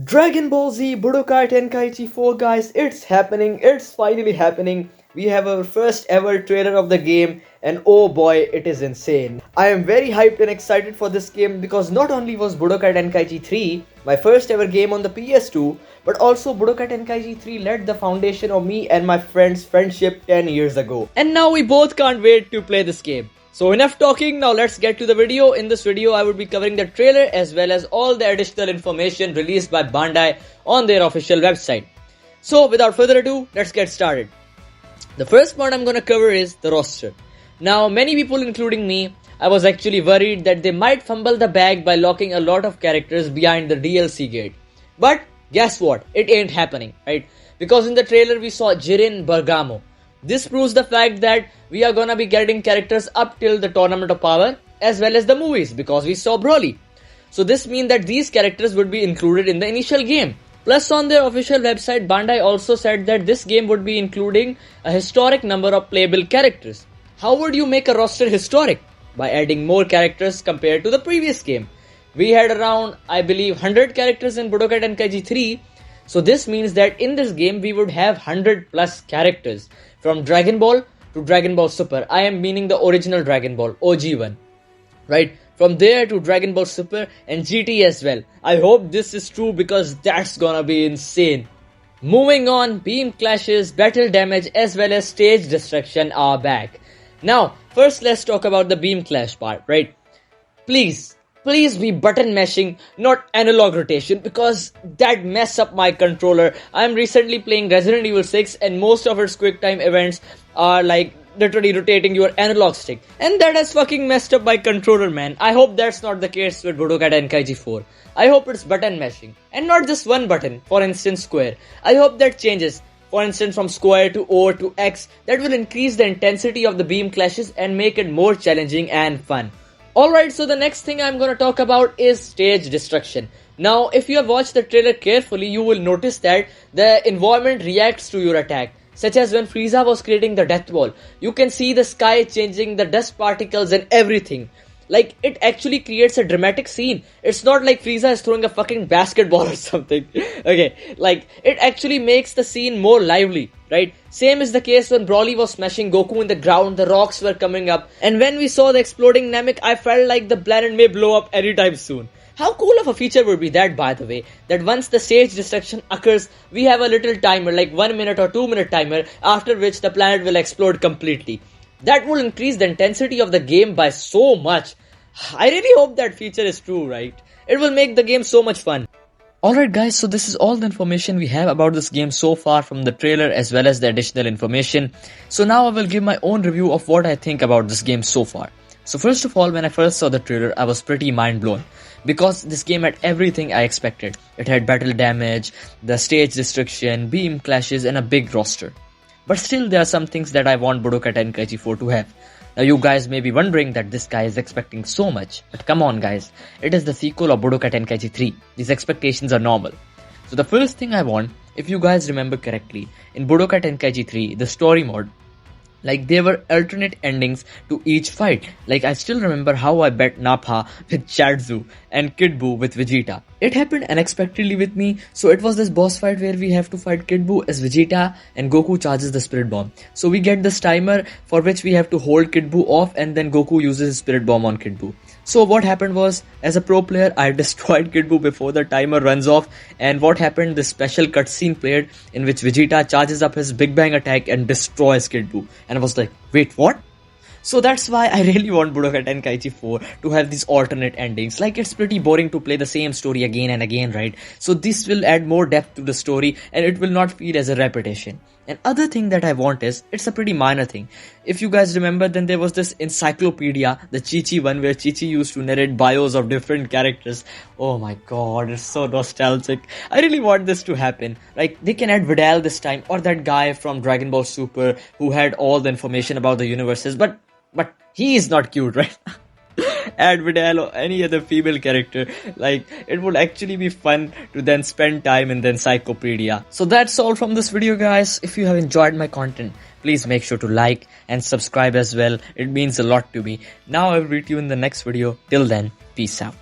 Dragon Ball Z Budokai Tenkaichi 4, guys, it's happening, it's finally happening. We have our first ever trailer of the game and oh boy, it is insane. I am very hyped and excited for this game because not only was Budokai Tenkaichi 3 my first ever game on the PS2, but also Budokai Tenkaichi 3 laid the foundation of me and my friend's friendship 10 years ago. And now we both can't wait to play this game. So enough talking, now let's get to the video. In this video, I would be covering the trailer as well as all the additional information released by Bandai on their official website. So without further ado, let's get started. The first part I'm gonna cover is the roster. Now many people including me, I was actually worried that they might fumble the bag by locking a lot of characters behind the DLC gate. But guess what? It ain't happening, right? Because in the trailer we saw Jiren Bergamo. This proves the fact that we are gonna be getting characters up till the Tournament of Power as well as the movies because we saw Broly. So this means that these characters would be included in the initial game. Plus on their official website, Bandai also said that this game would be including a historic number of playable characters. How would you make a roster historic? By adding more characters compared to the previous game. We had around, I believe, 100 characters in Budokai Tenkaichi 3. So this means that in this game we would have 100 plus characters. From Dragon Ball to Dragon Ball Super. I am meaning the original Dragon Ball, OG one. Right? From there to Dragon Ball Super and GT as well. I hope this is true because that's gonna be insane. Moving on, beam clashes, battle damage as well as stage destruction are back. Now, first let's talk about the beam clash part, right? Please be button mashing, not analog rotation because that mess up my controller. I'm recently playing Resident Evil 6 and most of its quick time events are like literally rotating your analog stick. And that has fucking messed up my controller, man. I hope that's not the case with Budokai Tenkaichi 4. I hope it's button mashing. And not just one button, for instance square. I hope that changes. For instance from square to O to X. That will increase the intensity of the beam clashes and make it more challenging and fun. Alright, so the next thing I'm gonna talk about is stage destruction. Now, if you have watched the trailer carefully, you will notice that the environment reacts to your attack. Such as when Frieza was creating the death wall. You can see the sky changing, the dust particles and everything. Like, it actually creates a dramatic scene. It's not like Frieza is throwing a fucking basketball or something. Okay, like, it actually makes the scene more lively, right? Same is the case when Broly was smashing Goku in the ground, the rocks were coming up. And when we saw the exploding Namek, I felt like the planet may blow up anytime soon. How cool of a feature would be that, by the way, that once the stage destruction occurs, we have a little timer, like 1 minute or 2 minute timer, after which the planet will explode completely. That will increase the intensity of the game by so much. I really hope that feature is true, right? It will make the game so much fun. Alright guys, so this is all the information we have about this game so far from the trailer as well as the additional information. So now I will give my own review of what I think about this game so far. So first of all, when I first saw the trailer, I was pretty mind blown. Because this game had everything I expected. It had battle damage, the stage destruction, beam clashes and a big roster. But still there are some things that I want Budokai Tenkaichi 4 to have. Now you guys may be wondering that this guy is expecting so much. But come on guys, it is the sequel of Budokai Tenkaichi 3. These expectations are normal. So the first thing I want, if you guys remember correctly, in Budokai Tenkaichi 3, the story mode, like there were alternate endings to each fight. Like I still remember how I bet Nappa with Chadzu and Kid Buu with Vegeta. It happened unexpectedly with me. So it was this boss fight where we have to fight Kid Buu as Vegeta and Goku charges the Spirit Bomb. So we get this timer for which we have to hold Kid Buu off and then Goku uses his Spirit Bomb on Kid Buu. So what happened was, as a pro player, I destroyed Kid Buu before the timer runs off. And what happened, this special cutscene played in which Vegeta charges up his Big Bang attack and destroys Kid Buu. And I was like, wait, what? So that's why I really want Budokai Tenkaichi 4 to have these alternate endings. Like it's pretty boring to play the same story again and again, right? So this will add more depth to the story and it will not feel as a repetition. And other thing that I want is, it's a pretty minor thing. If you guys remember, then there was this encyclopedia, the Chi-Chi one, where Chi-Chi used to narrate bios of different characters. Oh my god, it's so nostalgic. I really want this to happen. Like, they can add Vidal this time, or that guy from Dragon Ball Super who had all the information about the universes, but he is not cute, right? Add Vidal or any other female character. Like, it would actually be fun to then spend time in the encyclopedia. So that's all from this video guys. If you have enjoyed my content, please make sure to like and subscribe as well. It means a lot to me. Now I will meet you in the next video. Till then, peace out.